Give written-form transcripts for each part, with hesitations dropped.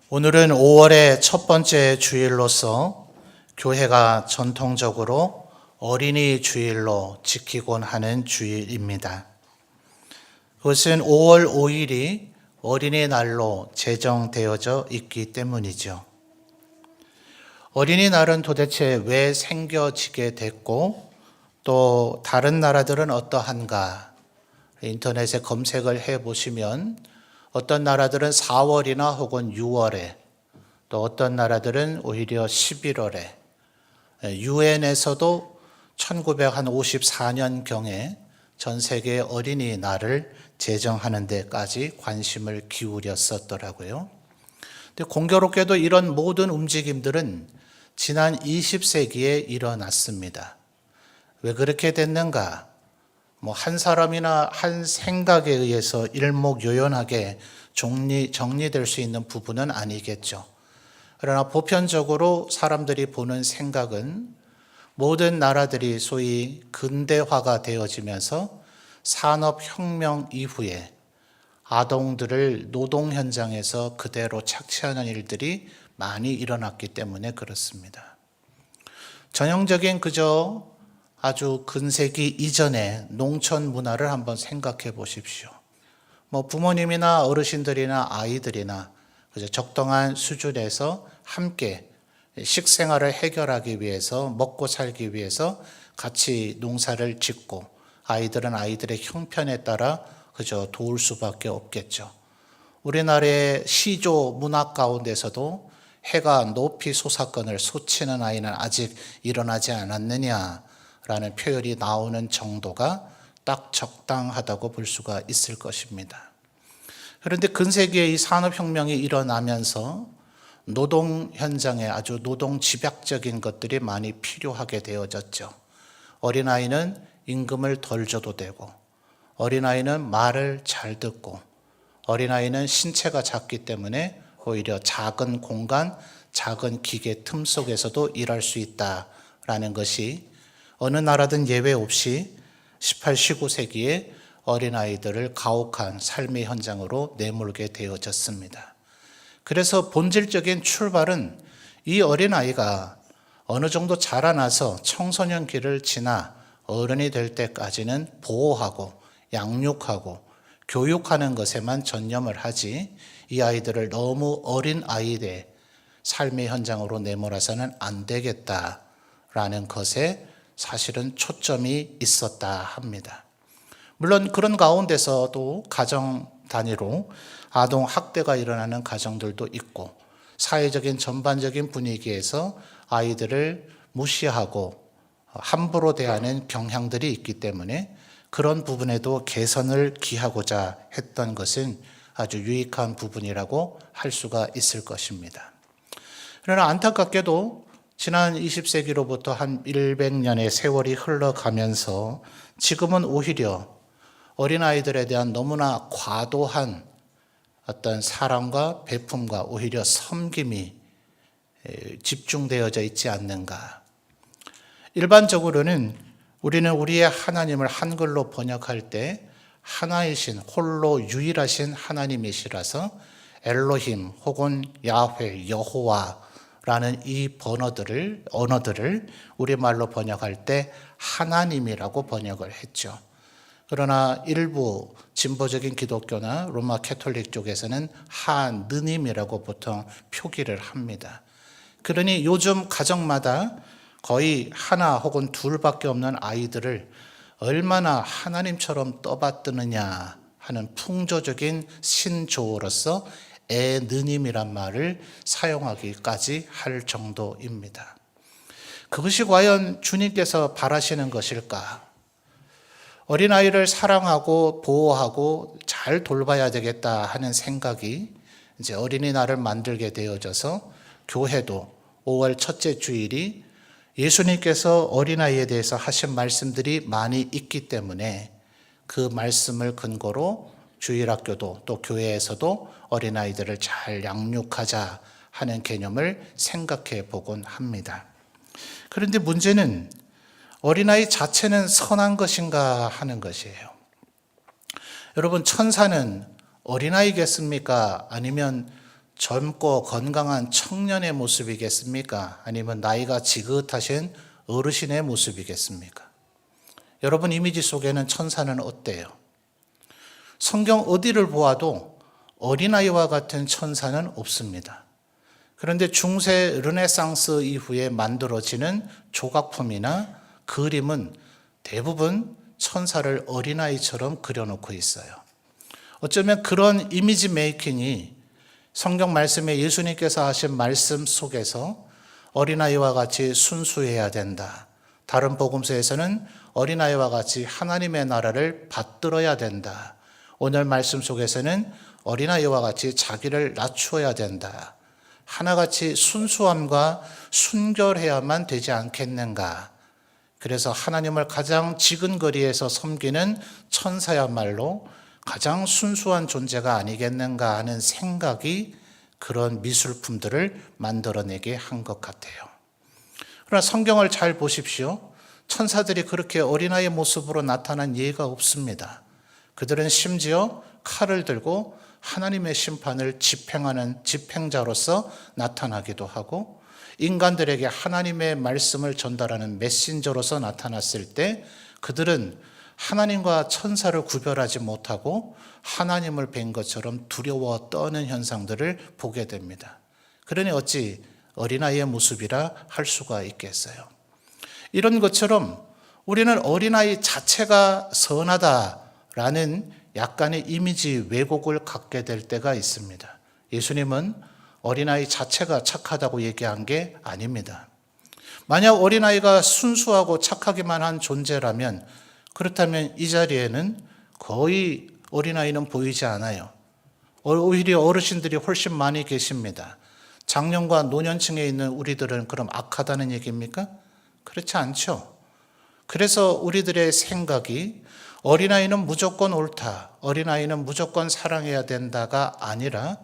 오늘은 5월의 첫 번째 주일로서 교회가 전통적으로 어린이 주일로 지키곤 하는 주일입니다. 그것은 5월 5일이 어린이날로 제정되어져 있기 때문이죠. 어린이날은 도대체 왜 생겨지게 됐고 또 다른 나라들은 어떠한가? 인터넷에 검색을 해보시면 어떤 나라들은 4월이나 혹은 6월에 또 어떤 나라들은 오히려 11월에 유엔에서도 1954년경에 전 세계 어린이날을 제정하는 데까지 관심을 기울였었더라고요. 근데 공교롭게도 이런 모든 움직임들은 지난 20세기에 일어났습니다. 왜 그렇게 됐는가? 한 사람이나 한 생각에 의해서 일목요연하게 정리될 수 있는 부분은 아니겠죠. 그러나 보편적으로 사람들이 보는 생각은 모든 나라들이 소위 근대화가 되어지면서 산업혁명 이후에 아동들을 노동 현장에서 그대로 착취하는 일들이 많이 일어났기 때문에 그렇습니다. 전형적인 그저 아주 근세기 이전의 농촌 문화를 한번 생각해 보십시오. 부모님이나 어르신들이나 아이들이나 적당한 수준에서 함께 식생활을 해결하기 위해서 먹고 살기 위해서 같이 농사를 짓고 아이들은 아이들의 형편에 따라 그저 도울 수밖에 없겠죠. 우리나라의 시조 문화 가운데서도 해가 높이 솟았거늘 소치는 아이는 아직 일어나지 않았느냐라는 표현이 나오는 정도가 딱 적당하다고 볼 수가 있을 것입니다. 그런데 근세기에 이 산업혁명이 일어나면서 노동 현장에 아주 노동 집약적인 것들이 많이 필요하게 되어졌죠. 어린아이는 임금을 덜 줘도 되고, 어린아이는 말을 잘 듣고, 어린아이는 신체가 작기 때문에 오히려 작은 공간, 작은 기계 틈 속에서도 일할 수 있다라는 것이 어느 나라든 예외 없이 18, 19세기에 어린아이들을 가혹한 삶의 현장으로 내몰게 되어졌습니다. 그래서 본질적인 출발은 이 어린아이가 어느 정도 자라나서 청소년기를 지나 어른이 될 때까지는 보호하고 양육하고 교육하는 것에만 전념을 하지 이 아이들을 너무 어린 아이의 삶의 현장으로 내몰아서는 안 되겠다라는 것에 사실은 초점이 있었다 합니다. 물론 그런 가운데서도 가정 단위로 아동 학대가 일어나는 가정들도 있고 사회적인 전반적인 분위기에서 아이들을 무시하고 함부로 대하는 경향들이 있기 때문에 그런 부분에도 개선을 기하고자 했던 것은 아주 유익한 부분이라고 할 수가 있을 것입니다. 그러나 안타깝게도 지난 20세기로부터 한 100년의 세월이 흘러가면서 지금은 오히려 어린아이들에 대한 너무나 과도한 어떤 사랑과 배품과 오히려 섬김이 집중되어져 있지 않는가. 일반적으로는 우리는 우리의 하나님을 한글로 번역할 때 하나이신 홀로 유일하신 하나님이시라서 엘로힘 혹은 야훼, 여호와라는 이 언어들을 우리말로 번역할 때 하나님이라고 번역을 했죠. 그러나 일부 진보적인 기독교나 로마 캐톨릭 쪽에서는 하느님이라고 보통 표기를 합니다. 그러니 요즘 가정마다 거의 하나 혹은 둘밖에 없는 아이들을 얼마나 하나님처럼 떠받드느냐 하는 풍조적인 신조어로서 애느님이란 말을 사용하기까지 할 정도입니다. 그것이 과연 주님께서 바라시는 것일까? 어린아이를 사랑하고 보호하고 잘 돌봐야 되겠다 하는 생각이 이제 어린이날을 만들게 되어져서 교회도 5월 첫째 주일이 예수님께서 어린아이에 대해서 하신 말씀들이 많이 있기 때문에 그 말씀을 근거로 주일학교도 또 교회에서도 어린아이들을 잘 양육하자 하는 개념을 생각해 보곤 합니다. 그런데 문제는 어린아이 자체는 선한 것인가 하는 것이에요. 여러분, 천사는 어린아이겠습니까? 아니면 젊고 건강한 청년의 모습이겠습니까? 아니면 나이가 지긋하신 어르신의 모습이겠습니까? 여러분 이미지 속에는 천사는 어때요? 성경 어디를 보아도 어린아이와 같은 천사는 없습니다. 그런데 중세 르네상스 이후에 만들어지는 조각품이나 그림은 대부분 천사를 어린아이처럼 그려놓고 있어요. 어쩌면 그런 이미지 메이킹이 성경 말씀에 예수님께서 하신 말씀 속에서 어린아이와 같이 순수해야 된다. 다른 복음서에서는 어린아이와 같이 하나님의 나라를 받들어야 된다. 오늘 말씀 속에서는 어린아이와 같이 자기를 낮추어야 된다. 하나같이 순수함과 순결해야만 되지 않겠는가. 그래서 하나님을 가장 지근거리에서 섬기는 천사야말로 가장 순수한 존재가 아니겠는가 하는 생각이 그런 미술품들을 만들어내게 한 것 같아요. 그러나 성경을 잘 보십시오. 천사들이 그렇게 어린아이의 모습으로 나타난 예가 없습니다. 그들은 심지어 칼을 들고 하나님의 심판을 집행하는 집행자로서 나타나기도 하고 인간들에게 하나님의 말씀을 전달하는 메신저로서 나타났을 때 그들은 하나님과 천사를 구별하지 못하고 하나님을 뵌 것처럼 두려워 떠는 현상들을 보게 됩니다. 그러니 어찌 어린아이의 모습이라 할 수가 있겠어요. 이런 것처럼 우리는 어린아이 자체가 선하다라는 약간의 이미지 왜곡을 갖게 될 때가 있습니다. 예수님은 어린아이 자체가 착하다고 얘기한 게 아닙니다. 만약 어린아이가 순수하고 착하기만 한 존재라면 그렇다면 이 자리에는 거의 어린아이는 보이지 않아요. 오히려 어르신들이 훨씬 많이 계십니다. 장년과 노년층에 있는 우리들은 그럼 악하다는 얘기입니까? 그렇지 않죠. 그래서 우리들의 생각이 어린아이는 무조건 옳다, 어린아이는 무조건 사랑해야 된다가 아니라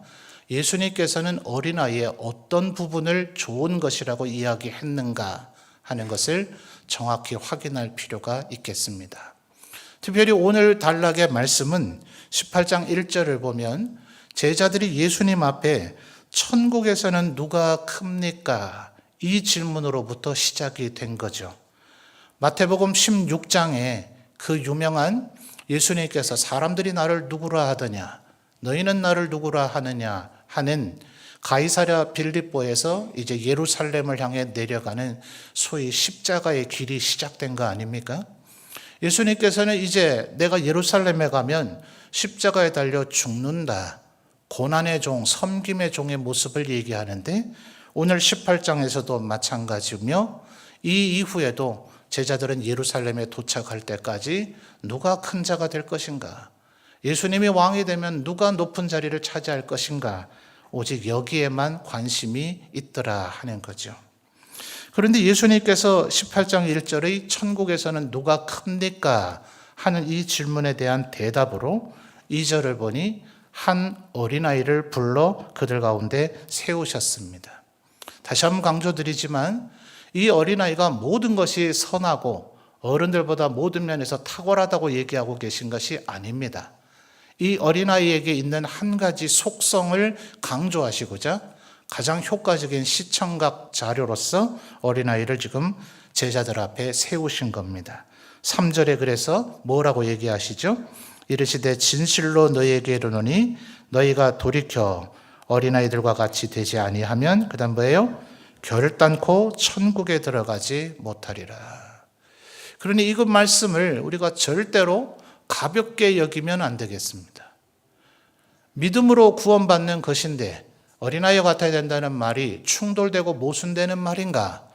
예수님께서는 어린아이의 어떤 부분을 좋은 것이라고 이야기했는가 하는 것을 정확히 확인할 필요가 있겠습니다. 특별히 오늘 단락의 말씀은 18장 1절을 보면 제자들이 예수님 앞에 천국에서는 누가 큽니까? 이 질문으로부터 시작이 된 거죠. 마태복음 16장에 그 유명한 예수님께서 사람들이 나를 누구라 하더냐, 너희는 나를 누구라 하느냐 하는 가이사랴 빌립보에서 이제 예루살렘을 향해 내려가는 소위 십자가의 길이 시작된 거 아닙니까? 예수님께서는 이제 내가 예루살렘에 가면 십자가에 달려 죽는다. 고난의 종, 섬김의 종의 모습을 얘기하는데 오늘 18장에서도 마찬가지며 이 이후에도 제자들은 예루살렘에 도착할 때까지 누가 큰 자가 될 것인가? 예수님이 왕이 되면 누가 높은 자리를 차지할 것인가? 오직 여기에만 관심이 있더라 하는 거죠. 그런데 예수님께서 18장 1절의 천국에서는 누가 큽니까? 하는 이 질문에 대한 대답으로 2절을 보니 한 어린아이를 불러 그들 가운데 세우셨습니다. 다시 한번 강조드리지만 이 어린아이가 모든 것이 선하고 어른들보다 모든 면에서 탁월하다고 얘기하고 계신 것이 아닙니다. 이 어린아이에게 있는 한 가지 속성을 강조하시고자 가장 효과적인 시청각 자료로서 어린아이를 지금 제자들 앞에 세우신 겁니다. 3절에 그래서 뭐라고 얘기하시죠? 이르시되 진실로 너희에게 이르노니 너희가 돌이켜 어린아이들과 같이 되지 아니하면 그 다음 뭐예요? 결단코 천국에 들어가지 못하리라. 그러니 이것 말씀을 우리가 절대로 가볍게 여기면 안 되겠습니다. 믿음으로 구원받는 것인데 어린아이와 같아야 된다는 말이 충돌되고 모순되는 말인가?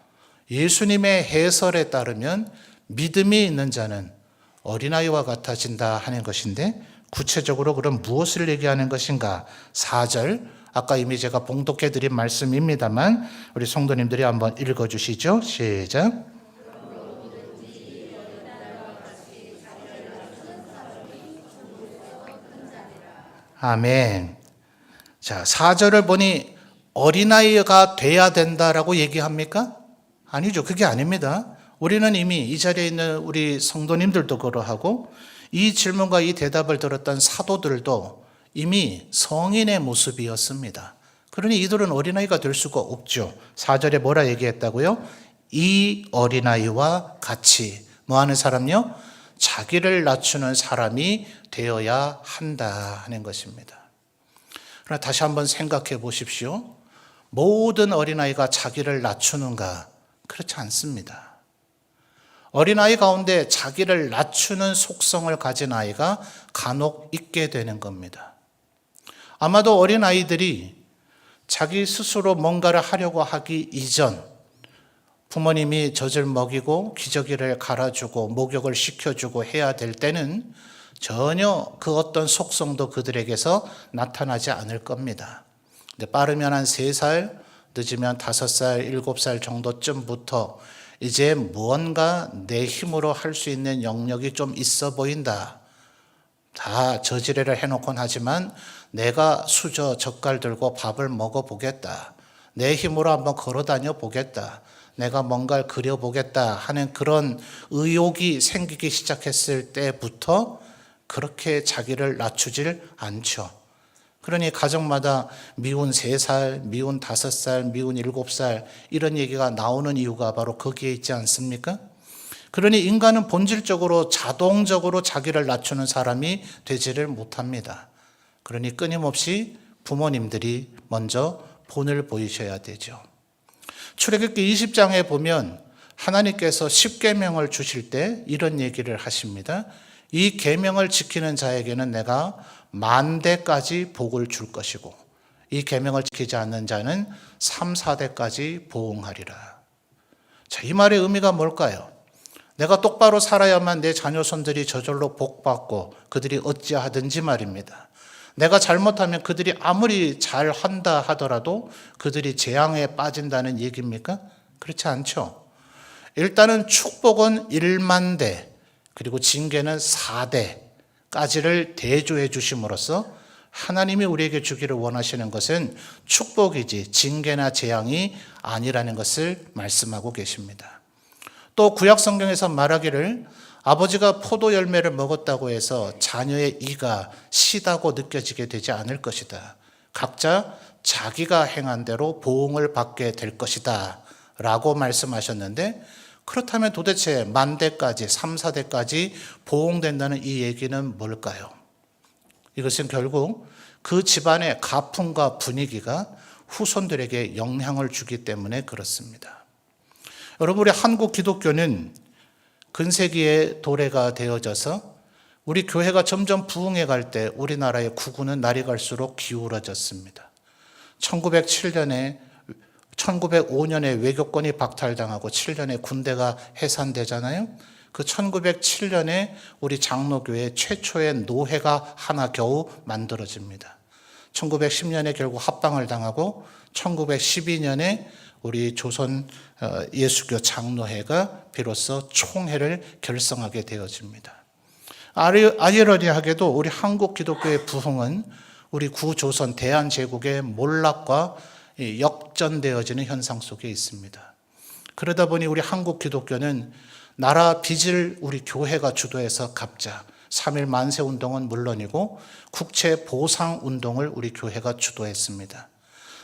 예수님의 해설에 따르면 믿음이 있는 자는 어린아이와 같아진다 하는 것인데 구체적으로 그럼 무엇을 얘기하는 것인가? 4절, 아까 이미 제가 봉독해 드린 말씀입니다만 우리 성도님들이 한번 읽어주시죠. 시작. 아멘. 자, 4절을 보니 어린아이가 돼야 된다라고 얘기합니까? 아니죠. 그게 아닙니다. 우리는 이미 이 자리에 있는 우리 성도님들도 그러하고 이 질문과 이 대답을 들었던 사도들도 이미 성인의 모습이었습니다. 그러니 이들은 어린아이가 될 수가 없죠. 4절에 뭐라 얘기했다고요? 이 어린아이와 같이 뭐 하는 사람요? 자기를 낮추는 사람이 되어야 한다 하는 것입니다. 그러나 다시 한번 생각해 보십시오. 모든 어린아이가 자기를 낮추는가? 그렇지 않습니다. 어린아이 가운데 자기를 낮추는 속성을 가진 아이가 간혹 있게 되는 겁니다. 아마도 어린아이들이 자기 스스로 뭔가를 하려고 하기 이전 부모님이 젖을 먹이고 기저귀를 갈아주고 목욕을 시켜주고 해야 될 때는 전혀 그 어떤 속성도 그들에게서 나타나지 않을 겁니다. 근데 빠르면 한 3살, 늦으면 5살, 7살 정도쯤부터 이제 무언가 내 힘으로 할 수 있는 영역이 좀 있어 보인다. 다 저지레를 해놓곤 하지만 내가 수저 젓갈 들고 밥을 먹어보겠다. 내 힘으로 한번 걸어다녀 보겠다. 내가 뭔가를 그려보겠다 하는 그런 의욕이 생기기 시작했을 때부터 그렇게 자기를 낮추질 않죠. 그러니 가정마다 미운 3살, 미운 5살, 미운 7살 이런 얘기가 나오는 이유가 바로 거기에 있지 않습니까? 그러니 인간은 본질적으로 자동적으로 자기를 낮추는 사람이 되지를 못합니다. 그러니 끊임없이 부모님들이 먼저 본을 보이셔야 되죠. 출애굽기 20장에 보면 하나님께서 10계명을 주실 때 이런 얘기를 하십니다. 이 계명을 지키는 자에게는 내가 10,000대까지 복을 줄 것이고 이 계명을 지키지 않는 자는 3, 4대까지 보응하리라. 자, 이 말의 의미가 뭘까요? 내가 똑바로 살아야만 내 자녀손들이 저절로 복받고 그들이 어찌하든지 말입니다. 내가 잘못하면 그들이 아무리 잘한다 하더라도 그들이 재앙에 빠진다는 얘기입니까? 그렇지 않죠. 일단은 축복은 10,000대 그리고 징계는 4대까지를 대조해 주심으로써 하나님이 우리에게 주기를 원하시는 것은 축복이지 징계나 재앙이 아니라는 것을 말씀하고 계십니다. 또 구약 성경에서 말하기를 아버지가 포도 열매를 먹었다고 해서 자녀의 이가 시다고 느껴지게 되지 않을 것이다. 각자 자기가 행한 대로 보응을 받게 될 것이다 라고 말씀하셨는데, 그렇다면 도대체 10,000대까지 3, 4대까지 보응된다는 이 얘기는 뭘까요? 이것은 결국 그 집안의 가풍과 분위기가 후손들에게 영향을 주기 때문에 그렇습니다. 여러분, 우리 한국 기독교는 근세기의 도래가 되어져서 우리 교회가 점점 부흥해 갈 때 우리나라의 구구는 날이 갈수록 기울어졌습니다. 1905년에 외교권이 박탈당하고 7년에 군대가 해산되잖아요. 그 1907년에 우리 장로교회 최초의 노회가 하나 겨우 만들어집니다. 1910년에 결국 합방을 당하고 1912년에 우리 조선 예수교 장로회가 비로소 총회를 결성하게 되어집니다. 아이러니하게도 우리 한국 기독교의 부흥은 우리 구조선 대한제국의 몰락과 역전되어지는 현상 속에 있습니다. 그러다 보니 우리 한국 기독교는 나라 빚을 우리 교회가 주도해서 갚자. 3.1 만세운동은 물론이고 국채보상운동을 우리 교회가 주도했습니다.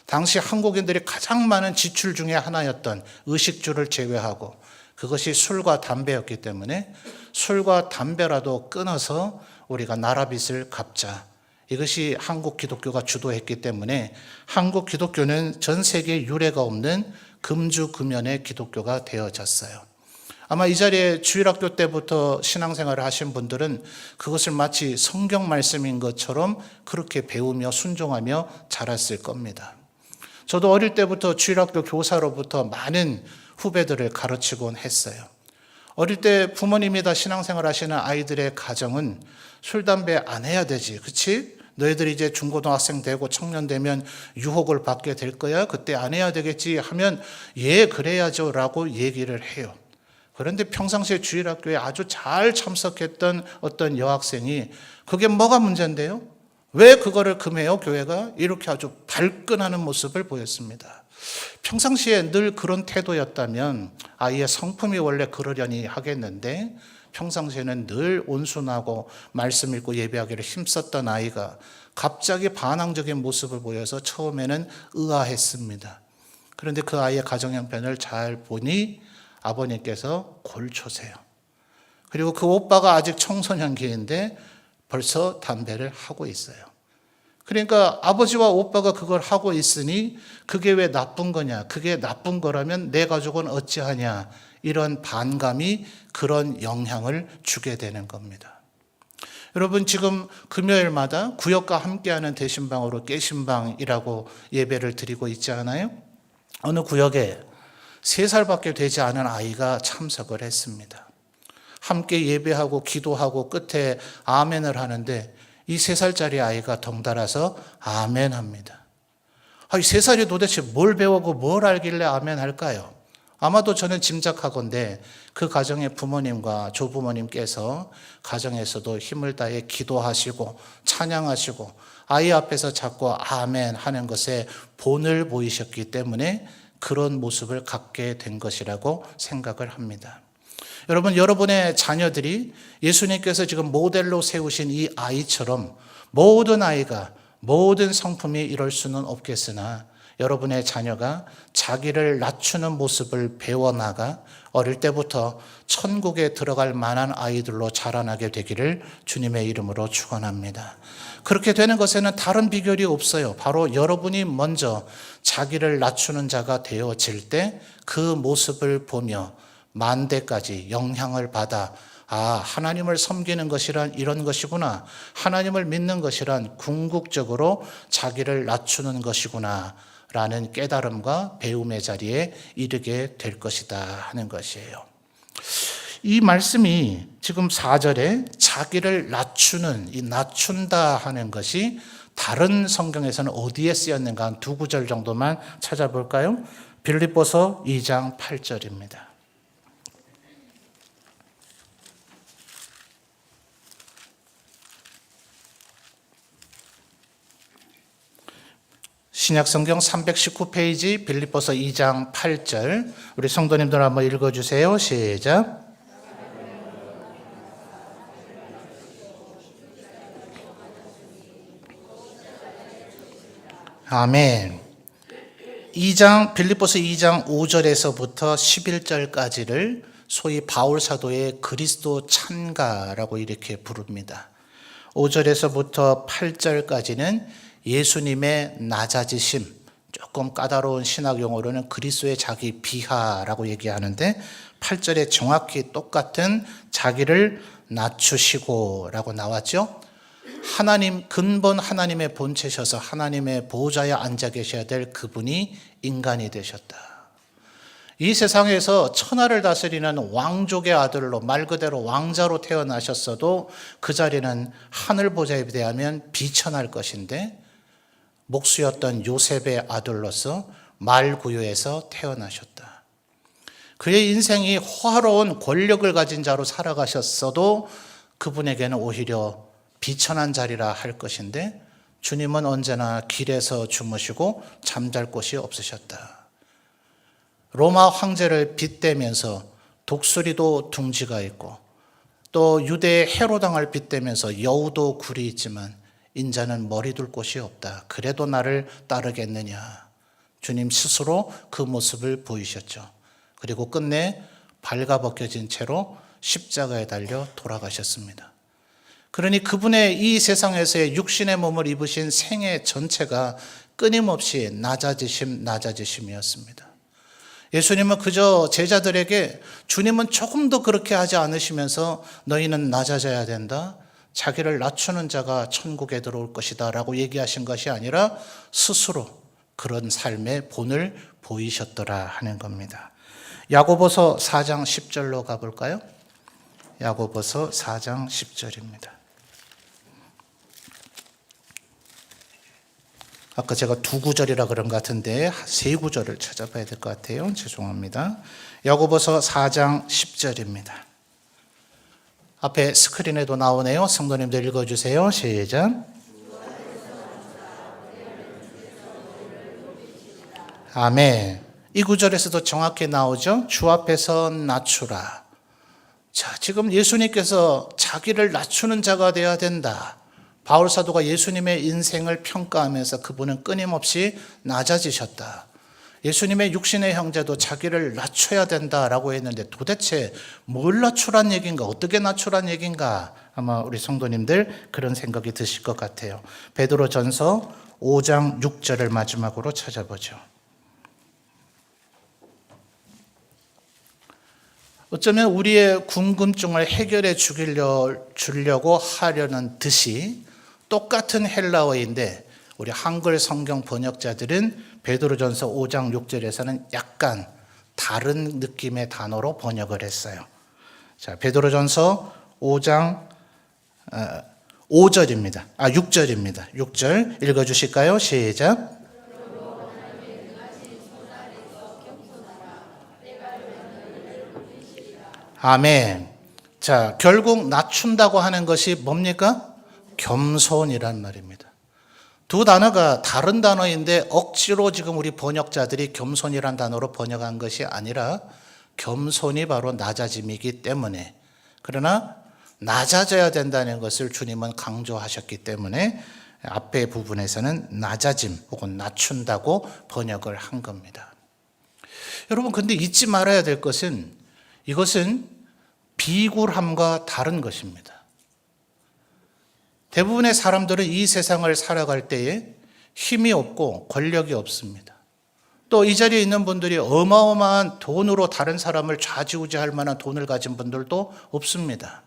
당시 한국인들이 가장 많은 지출 중에 하나였던 의식주를 제외하고 그것이 술과 담배였기 때문에 술과 담배라도 끊어서 우리가 나라 빚을 갚자. 이것이 한국 기독교가 주도했기 때문에 한국 기독교는 전 세계에 유례가 없는 금주금연의 기독교가 되어졌어요. 아마 이 자리에 주일학교 때부터 신앙생활을 하신 분들은 그것을 마치 성경 말씀인 것처럼 그렇게 배우며 순종하며 자랐을 겁니다. 저도 어릴 때부터 주일학교 교사로부터 많은 후배들을 가르치곤 했어요. 어릴 때 부모님이 다 신앙생활 하시는 아이들의 가정은 술, 담배 안 해야 되지, 그치? 너희들이 이제 중고등학생 되고 청년 되면 유혹을 받게 될 거야? 그때 안 해야 되겠지 하면 예, 그래야죠 라고 얘기를 해요. 그런데 평상시에 주일학교에 아주 잘 참석했던 어떤 여학생이 그게 뭐가 문제인데요? 왜 그거를 금해요, 교회가? 이렇게 아주 발끈하는 모습을 보였습니다. 평상시에 늘 그런 태도였다면 아이의 성품이 원래 그러려니 하겠는데 평상시에는 늘 온순하고 말씀 읽고 예배하기를 힘썼던 아이가 갑자기 반항적인 모습을 보여서 처음에는 의아했습니다. 그런데 그 아이의 가정 형편을 잘 보니 아버님께서 골초세요. 그리고 그 오빠가 아직 청소년기인데 벌써 담배를 하고 있어요. 그러니까 아버지와 오빠가 그걸 하고 있으니 그게 왜 나쁜 거냐? 그게 나쁜 거라면 내 가족은 어찌하냐? 이런 반감이 그런 영향을 주게 되는 겁니다. 여러분, 지금 금요일마다 구역과 함께하는 대신방으로 깨신방이라고 예배를 드리고 있지 않아요? 어느 구역에 3살밖에 되지 않은 아이가 참석을 했습니다. 함께 예배하고 기도하고 끝에 아멘을 하는데 이 3살짜리 아이가 덩달아서 아멘 합니다. 이 3살이 도대체 뭘 배우고 뭘 알길래 아멘 할까요? 아마도 저는 짐작하건대 그 가정의 부모님과 조부모님께서 가정에서도 힘을 다해 기도하시고 찬양하시고 아이 앞에서 자꾸 아멘 하는 것에 본을 보이셨기 때문에 그런 모습을 갖게 된 것이라고 생각을 합니다. 여러분, 여러분의 자녀들이 예수님께서 지금 모델로 세우신 이 아이처럼 모든 아이가 모든 성품이 이럴 수는 없겠으나 여러분의 자녀가 자기를 낮추는 모습을 배워나가 어릴 때부터 천국에 들어갈 만한 아이들로 자라나게 되기를 주님의 이름으로 축원합니다. 그렇게 되는 것에는 다른 비결이 없어요. 바로 여러분이 먼저 자기를 낮추는 자가 되어질 때 그 모습을 보며 만대까지 영향을 받아 하나님을 섬기는 것이란 이런 것이구나. 하나님을 믿는 것이란 궁극적으로 자기를 낮추는 것이구나. 라는 깨달음과 배움의 자리에 이르게 될 것이다 하는 것이에요. 이 말씀이 지금 4절에 자기를 낮추는, 이 낮춘다 하는 것이 다른 성경에서는 어디에 쓰였는가 한 2구절 정도만 찾아볼까요? 빌립보서 2장 8절입니다. 신약성경 319페이지 빌립보서 2장 8절 우리 성도님들 한번 읽어주세요. 시작. 아멘. 빌립보서 2장 5절에서부터 11절까지를 소위 바울 사도의 그리스도 찬가라고 이렇게 부릅니다. 5절에서부터 8절까지는 예수님의 낮아지심, 조금 까다로운 신학 용어로는 그리스도의 자기 비하라고 얘기하는데 8절에 정확히 똑같은 자기를 낮추시고 라고 나왔죠. 하나님, 근본 하나님의 본체셔서 하나님의 보좌에 앉아 계셔야 될 그분이 인간이 되셨다. 이 세상에서 천하를 다스리는 왕족의 아들로 말 그대로 왕자로 태어나셨어도 그 자리는 하늘 보좌에 비하면 비천할 것인데 목수였던 요셉의 아들로서 말구유에서 태어나셨다. 그의 인생이 호화로운 권력을 가진 자로 살아가셨어도 그분에게는 오히려 비천한 자리라 할 것인데 주님은 언제나 길에서 주무시고 잠잘 곳이 없으셨다. 로마 황제를 빗대면서 독수리도 둥지가 있고 또 유대의 헤로당을 빗대면서 여우도 굴이 있지만 인자는 머리 둘 곳이 없다. 그래도 나를 따르겠느냐. 주님 스스로 그 모습을 보이셨죠. 그리고 끝내 발가벗겨진 채로 십자가에 달려 돌아가셨습니다. 그러니 그분의 이 세상에서의 육신의 몸을 입으신 생애 전체가 끊임없이 낮아지심이었습니다. 예수님은 그저 제자들에게 주님은 조금 더 그렇게 하지 않으시면서 너희는 낮아져야 된다. 자기를 낮추는 자가 천국에 들어올 것이다 라고 얘기하신 것이 아니라 스스로 그런 삶의 본을 보이셨더라 하는 겁니다. 야고보서 4장 10절로 가볼까요? 야고보서 4장 10절입니다. 아까 제가 2구절이라 그런 것 같은데 3구절을 찾아봐야 될 것 같아요. 죄송합니다. 야고보서 4장 10절입니다. 앞에 스크린에도 나오네요. 성도님들 읽어주세요. 시작. 아멘. 이 구절에서도 정확히 나오죠. 주 앞에서 낮추라. 자, 지금 예수님께서 자기를 낮추는 자가 되어야 된다. 바울 사도가 예수님의 인생을 평가하면서 그분은 끊임없이 낮아지셨다. 예수님의 육신의 형제도 자기를 낮춰야 된다라고 했는데 도대체 뭘 낮추란 얘기인가? 어떻게 낮추란 얘기인가? 아마 우리 성도님들 그런 생각이 드실 것 같아요. 베드로전서 5장 6절을 마지막으로 찾아보죠. 어쩌면 우리의 궁금증을 해결해 주려고 하려는 듯이 똑같은 헬라어인데 우리 한글 성경 번역자들은 베드로전서 5장 6절에서는 약간 다른 느낌의 단어로 번역을 했어요. 자, 베드로전서 5장 5절입니다. 6절입니다. 6절 읽어 주실까요? 시작. 아멘. 자, 결국 낮춘다고 하는 것이 뭡니까? 겸손이란 말입니다. 두 단어가 다른 단어인데 억지로 지금 우리 번역자들이 겸손이란 단어로 번역한 것이 아니라 겸손이 바로 낮아짐이기 때문에, 그러나 낮아져야 된다는 것을 주님은 강조하셨기 때문에 앞에 부분에서는 낮아짐 혹은 낮춘다고 번역을 한 겁니다. 여러분, 근데 잊지 말아야 될 것은 이것은 비굴함과 다른 것입니다. 대부분의 사람들은 이 세상을 살아갈 때에 힘이 없고 권력이 없습니다. 또 이 자리에 있는 분들이 어마어마한 돈으로 다른 사람을 좌지우지할 만한 돈을 가진 분들도 없습니다.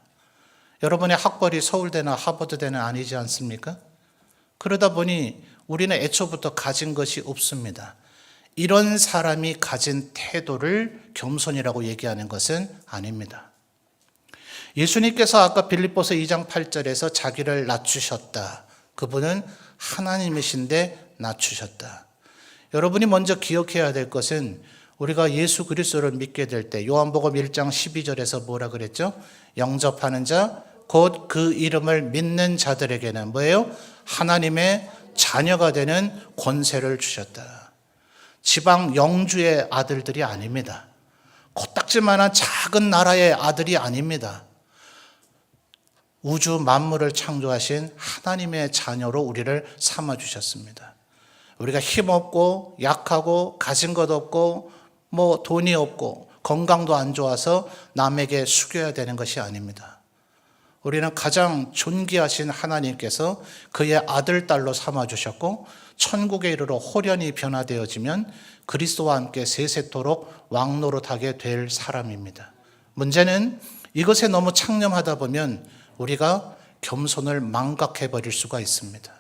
여러분의 학벌이 서울대나 하버드대는 아니지 않습니까? 그러다 보니 우리는 애초부터 가진 것이 없습니다. 이런 사람이 가진 태도를 겸손이라고 얘기하는 것은 아닙니다. 예수님께서 아까 빌립보서 2장 8절에서 자기를 낮추셨다. 그분은 하나님이신데 낮추셨다. 여러분이 먼저 기억해야 될 것은 우리가 예수 그리스도를 믿게 될 때 요한복음 1장 12절에서 뭐라 그랬죠? 영접하는 자, 곧 그 이름을 믿는 자들에게는 뭐예요? 하나님의 자녀가 되는 권세를 주셨다. 지방 영주의 아들들이 아닙니다. 코딱지만한 작은 나라의 아들이 아닙니다. 우주 만물을 창조하신 하나님의 자녀로 우리를 삼아주셨습니다. 우리가 힘없고 약하고 가진 것 없고 뭐 돈이 없고 건강도 안 좋아서 남에게 숙여야 되는 것이 아닙니다. 우리는 가장 존귀하신 하나님께서 그의 아들, 딸로 삼아주셨고 천국에 이르러 호련히 변화되어지면 그리스도와 함께 세세토록 왕노릇하게 될 사람입니다. 문제는 이것에 너무 창념하다 보면 우리가 겸손을 망각해버릴 수가 있습니다.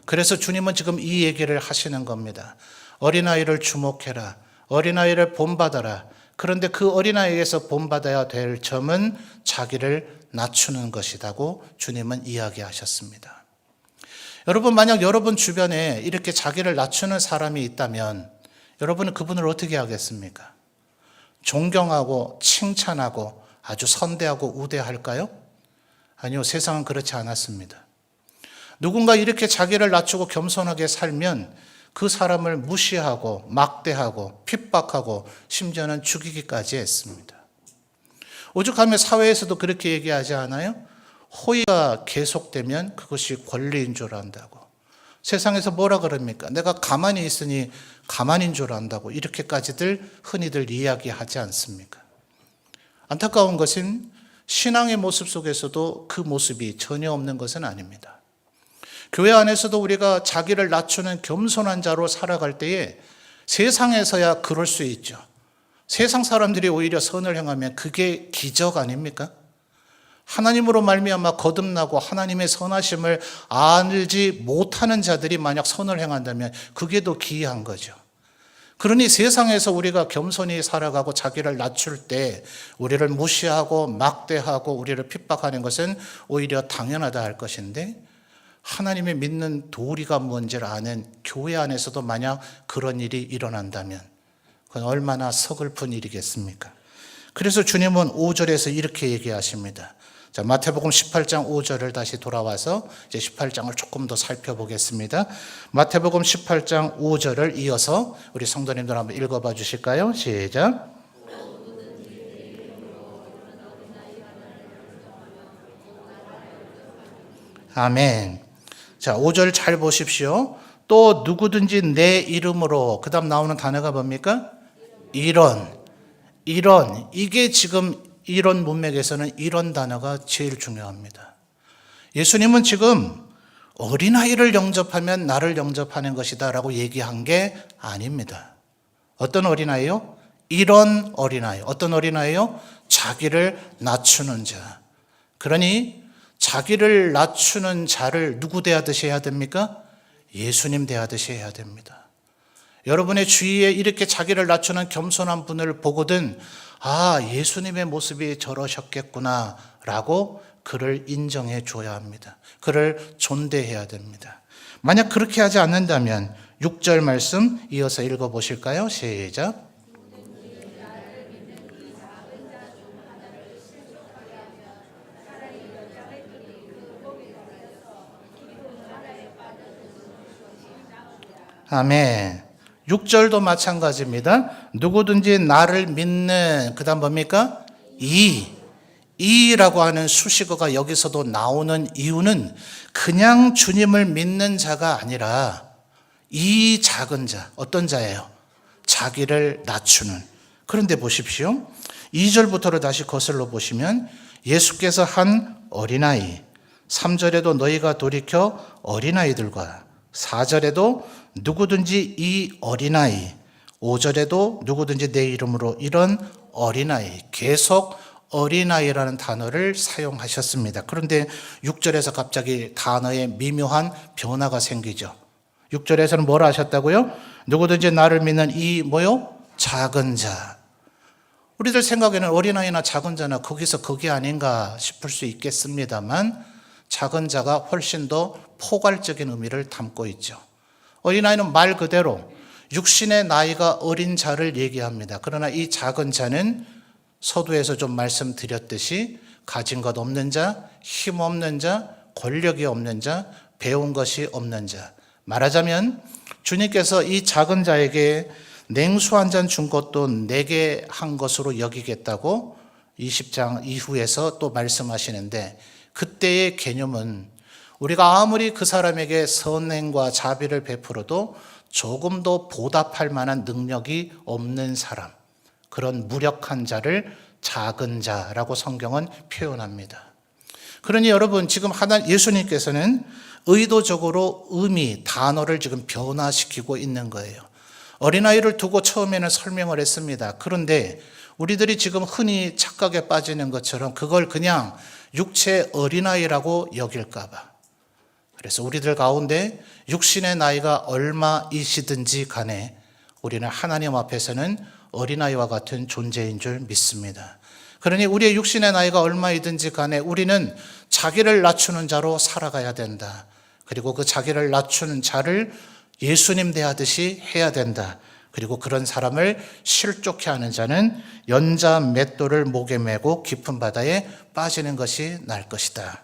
그래서 주님은 지금 이 얘기를 하시는 겁니다. 어린아이를 주목해라. 어린아이를 본받아라. 그런데 그 어린아이에서 본받아야 될 점은 자기를 낮추는 것이라고 주님은 이야기하셨습니다. 여러분, 만약 여러분 주변에 이렇게 자기를 낮추는 사람이 있다면 여러분은 그분을 어떻게 하겠습니까? 존경하고 칭찬하고 아주 선대하고 우대할까요? 아니요, 세상은 그렇지 않았습니다. 누군가 이렇게 자기를 낮추고 겸손하게 살면 그 사람을 무시하고 막대하고 핍박하고 심지어는 죽이기까지 했습니다. 오죽하면 사회에서도 그렇게 얘기하지 않아요? 호의가 계속되면 그것이 권리인 줄 안다고. 세상에서 뭐라 그럽니까? 내가 가만히 있으니 가만인 줄 안다고 이렇게까지들 흔히들 이야기하지 않습니까? 안타까운 것은 신앙의 모습 속에서도 그 모습이 전혀 없는 것은 아닙니다. 교회 안에서도 우리가 자기를 낮추는 겸손한 자로 살아갈 때에 세상에서야 그럴 수 있죠. 세상 사람들이 오히려 선을 행하면 그게 기적 아닙니까? 하나님으로 말미암아 거듭나고 하나님의 선하심을 알지 못하는 자들이 만약 선을 행한다면 그게 더 기이한 거죠. 그러니 세상에서 우리가 겸손히 살아가고 자기를 낮출 때 우리를 무시하고 막대하고 우리를 핍박하는 것은 오히려 당연하다 할 것인데, 하나님의 믿는 도리가 뭔지를 아는 교회 안에서도 만약 그런 일이 일어난다면 그건 얼마나 서글픈 일이겠습니까? 그래서 주님은 5절에서 이렇게 얘기하십니다. 자, 마태복음 18장 5절을 다시 돌아와서 이제 18장을 조금 더 살펴보겠습니다. 마태복음 18장 5절을 이어서 우리 성도님들 한번 읽어봐 주실까요? 시작. 아멘. 자, 5절 잘 보십시오. 또 누구든지 내 이름으로, 그 다음 나오는 단어가 뭡니까? 이런. 이게 지금 이런 문맥에서는 이런 단어가 제일 중요합니다. 예수님은 지금 어린아이를 영접하면 나를 영접하는 것이다 라고 얘기한 게 아닙니다. 어떤 어린아이요? 이런 어린아이. 어떤 어린아이요? 자기를 낮추는 자. 그러니 자기를 낮추는 자를 누구 대하듯이 해야 됩니까? 예수님 대하듯이 해야 됩니다. 여러분의 주위에 이렇게 자기를 낮추는 겸손한 분을 보거든 예수님의 모습이 저러셨겠구나 라고 그를 인정해 줘야 합니다. 그를 존대해야 됩니다. 만약 그렇게 하지 않는다면 6절 말씀 이어서 읽어보실까요? 시작. 아멘. 6절도 마찬가지입니다. 누구든지 나를 믿는, 그 다음 뭡니까? 이라고 하는 수식어가 여기서도 나오는 이유는 그냥 주님을 믿는 자가 아니라 이 작은 자, 어떤 자예요? 자기를 낮추는. 그런데 보십시오. 2절부터를 다시 거슬러 보시면 예수께서 한 어린아이, 3절에도 너희가 돌이켜 어린아이들과, 4절에도 누구든지 이 어린아이, 5절에도 누구든지 내 이름으로 이런 어린아이, 계속 어린아이라는 단어를 사용하셨습니다. 그런데 6절에서 갑자기 단어에 미묘한 변화가 생기죠. 6절에서는 뭐라 하셨다고요? 누구든지 나를 믿는 이 뭐요? 작은 자. 우리들 생각에는 어린아이나 작은 자나 거기서 그게 아닌가 싶을 수 있겠습니다만 작은 자가 훨씬 더 포괄적인 의미를 담고 있죠. 어린아이는 말 그대로 육신의 나이가 어린 자를 얘기합니다. 그러나 이 작은 자는 서두에서 좀 말씀드렸듯이 가진 것 없는 자, 힘 없는 자, 권력이 없는 자, 배운 것이 없는 자. 말하자면 주님께서 이 작은 자에게 냉수 한 잔 준 것도 내게 한 것으로 여기겠다고 20장 이후에서 또 말씀하시는데, 그때의 개념은 우리가 아무리 그 사람에게 선행과 자비를 베풀어도 조금도 보답할 만한 능력이 없는 사람, 그런 무력한 자를 작은 자라고 성경은 표현합니다. 그러니 여러분, 지금 예수님께서는 의도적으로 의미, 단어를 지금 변화시키고 있는 거예요. 어린아이를 두고 처음에는 설명을 했습니다. 그런데 우리들이 지금 흔히 착각에 빠지는 것처럼 그걸 그냥 육체 어린아이라고 여길까 봐. 그래서 우리들 가운데 육신의 나이가 얼마이시든지 간에 우리는 하나님 앞에서는 어린아이와 같은 존재인 줄 믿습니다. 그러니 우리의 육신의 나이가 얼마이든지 간에 우리는 자기를 낮추는 자로 살아가야 된다. 그리고 그 자기를 낮추는 자를 예수님 대하듯이 해야 된다. 그리고 그런 사람을 실족해 하는 자는 연자 맷돌을 목에 메고 깊은 바다에 빠지는 것이 나을 것이다.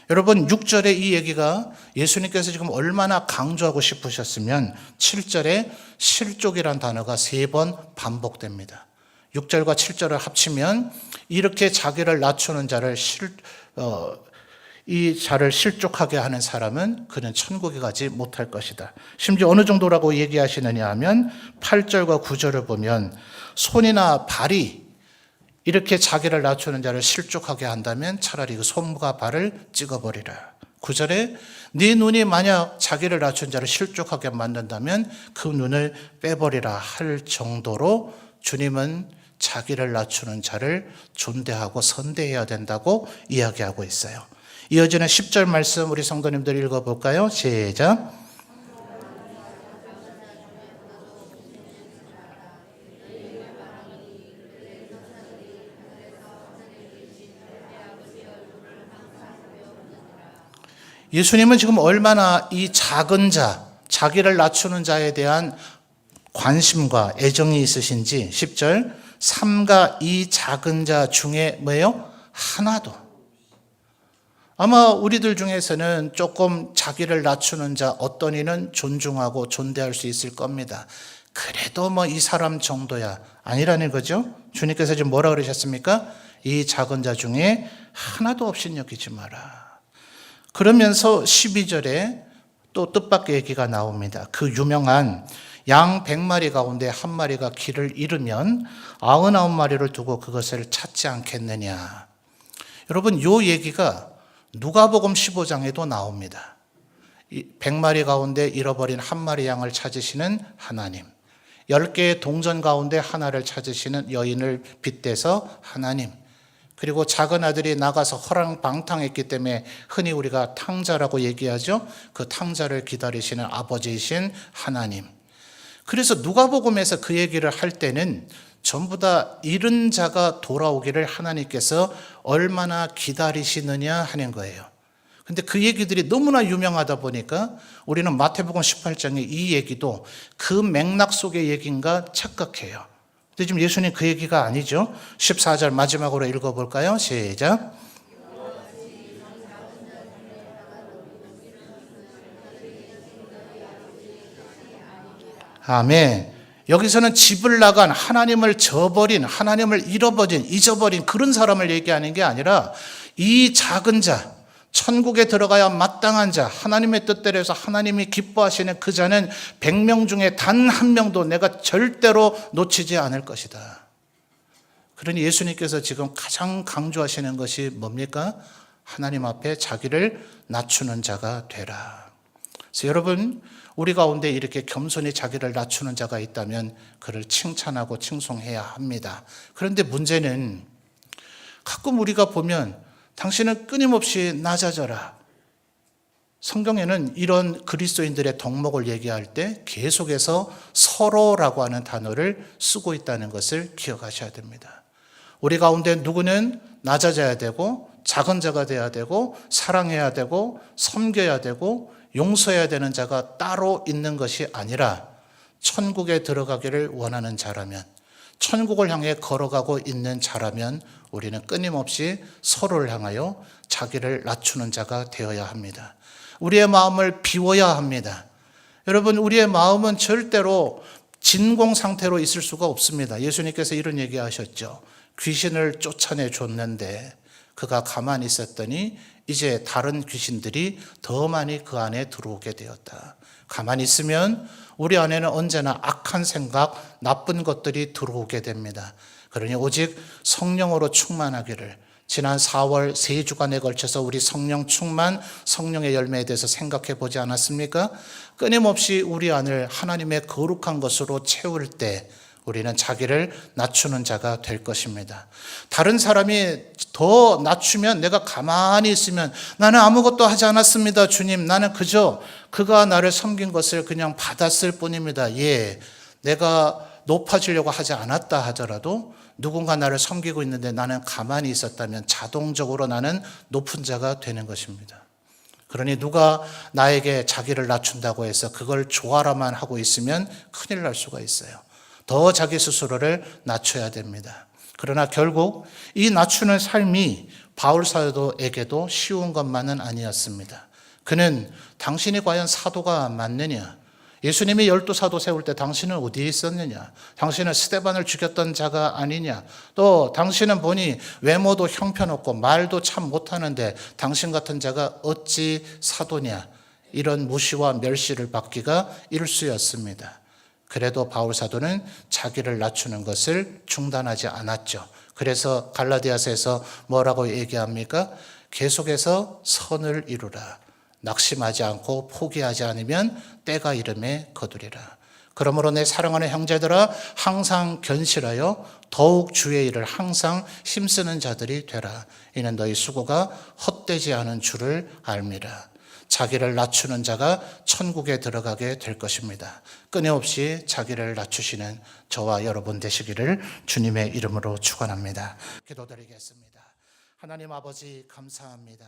여러분, 6절의 이 얘기가 예수님께서 지금 얼마나 강조하고 싶으셨으면 7절에 실족이라는 단어가 3번 반복됩니다. 6절과 7절을 합치면 이렇게 자기를 낮추는 자를 이 자를 실족하게 하는 사람은 그는 천국에 가지 못할 것이다. 심지어 어느 정도라고 얘기하시느냐 하면 8절과 9절을 보면 손이나 발이 이렇게 자기를 낮추는 자를 실족하게 한다면 차라리 그 손과 발을 찍어버리라. 9절에 네 눈이 만약 자기를 낮춘 자를 실족하게 만든다면 그 눈을 빼버리라 할 정도로 주님은 자기를 낮추는 자를 존대하고 선대해야 된다고 이야기하고 있어요. 이어지는 10절 말씀 우리 성도님들 읽어볼까요? 시작. 예수님은 지금 얼마나 이 작은 자, 자기를 낮추는 자에 대한 관심과 애정이 있으신지 10절 삼가 이 작은 자 중에 뭐예요? 하나도. 아마 우리들 중에서는 조금 자기를 낮추는 자 어떤 이는 존중하고 존대할 수 있을 겁니다. 그래도 뭐 이 사람 정도야 아니라는 거죠. 주님께서 지금 뭐라 그러셨습니까? 이 작은 자 중에 하나도 없인 여기지 마라. 그러면서 12절에 또 뜻밖의 얘기가 나옵니다. 그 유명한 양 100마리 가운데 한 마리가 길을 잃으면 99마리를 두고 그것을 찾지 않겠느냐. 여러분, 이 얘기가 누가복음 15장에도 나옵니다. 100마리 가운데 잃어버린 한 마리 양을 찾으시는 하나님, 10개의 동전 가운데 하나를 찾으시는 여인을 빗대서 하나님, 그리고 작은 아들이 나가서 허랑방탕했기 때문에 흔히 우리가 탕자라고 얘기하죠. 그 탕자를 기다리시는 아버지이신 하나님. 그래서 누가복음에서 그 얘기를 할 때는 전부 다 잃은 자가 돌아오기를 하나님께서 얼마나 기다리시느냐 하는 거예요. 근데 그 얘기들이 너무나 유명하다 보니까 우리는 마태복음 18장의 이 얘기도 그 맥락 속의 얘기인가 착각해요. 근데 지금 예수님 그 얘기가 아니죠. 14절 마지막으로 읽어볼까요? 시작. 아멘. 여기서는 집을 나간 하나님을 저버린, 하나님을 잊어버린 그런 사람을 얘기하는 게 아니라 이 작은 자, 천국에 들어가야 마땅한 자, 하나님의 뜻대로 해서 하나님이 기뻐하시는 그 자는 100명 중에 단 한 명도 내가 절대로 놓치지 않을 것이다. 그러니 예수님께서 지금 가장 강조하시는 것이 뭡니까? 하나님 앞에 자기를 낮추는 자가 되라. 그래서 여러분, 우리 가운데 이렇게 겸손히 자기를 낮추는 자가 있다면 그를 칭찬하고 칭송해야 합니다. 그런데 문제는 가끔 우리가 보면 당신은 끊임없이 낮아져라. 성경에는 이런 그리스도인들의 덕목을 얘기할 때 계속해서 서로라고 하는 단어를 쓰고 있다는 것을 기억하셔야 됩니다. 우리 가운데 누구는 낮아져야 되고 작은 자가 돼야 되고 사랑해야 되고 섬겨야 되고 용서해야 되는 자가 따로 있는 것이 아니라 천국에 들어가기를 원하는 자라면, 천국을 향해 걸어가고 있는 자라면 우리는 끊임없이 서로를 향하여 자기를 낮추는 자가 되어야 합니다. 우리의 마음을 비워야 합니다. 여러분, 우리의 마음은 절대로 진공 상태로 있을 수가 없습니다. 예수님께서 이런 얘기하셨죠. 귀신을 쫓아내 줬는데 그가 가만히 있었더니 이제 다른 귀신들이 더 많이 그 안에 들어오게 되었다. 가만히 있으면 우리 안에는 언제나 악한 생각, 나쁜 것들이 들어오게 됩니다. 그러니 오직 성령으로 충만하기를, 지난 4월 3주간에 걸쳐서 우리 성령 충만, 성령의 열매에 대해서 생각해 보지 않았습니까? 끊임없이 우리 안을 하나님의 거룩한 것으로 채울 때 우리는 자기를 낮추는 자가 될 것입니다. 다른 사람이 더 낮추면 내가 가만히 있으면 나는 아무것도 하지 않았습니다. 주님, 나는 그저 그가 나를 섬긴 것을 그냥 받았을 뿐입니다. 예, 내가 높아지려고 하지 않았다 하더라도 누군가 나를 섬기고 있는데 나는 가만히 있었다면 자동적으로 나는 높은 자가 되는 것입니다. 그러니 누가 나에게 자기를 낮춘다고 해서 그걸 좋아라만 하고 있으면 큰일 날 수가 있어요. 더 자기 스스로를 낮춰야 됩니다. 그러나 결국 이 낮추는 삶이 바울 사도에게도 쉬운 것만은 아니었습니다. 그는 당신이 과연 사도가 맞느냐? 예수님이 12사도 세울 때 당신은 어디에 있었느냐? 당신은 스데반을 죽였던 자가 아니냐? 또 당신은 보니 외모도 형편없고 말도 참 못하는데 당신 같은 자가 어찌 사도냐? 이런 무시와 멸시를 받기가 일쑤였습니다. 그래도 바울 사도는 자기를 낮추는 것을 중단하지 않았죠. 그래서 갈라디아서에서 뭐라고 얘기합니까? 계속해서 선을 이루라. 낙심하지 않고 포기하지 않으면 때가 이름에 거두리라. 그러므로 내 사랑하는 형제들아, 항상 견실하여 더욱 주의 일을 항상 힘쓰는 자들이 되라. 이는 너희 수고가 헛되지 않은 줄을 알미라. 자기를 낮추는 자가 천국에 들어가게 될 것입니다. 끊임없이 자기를 낮추시는 저와 여러분 되시기를 주님의 이름으로 축원합니다. 기도드리겠습니다. 하나님 아버지 감사합니다.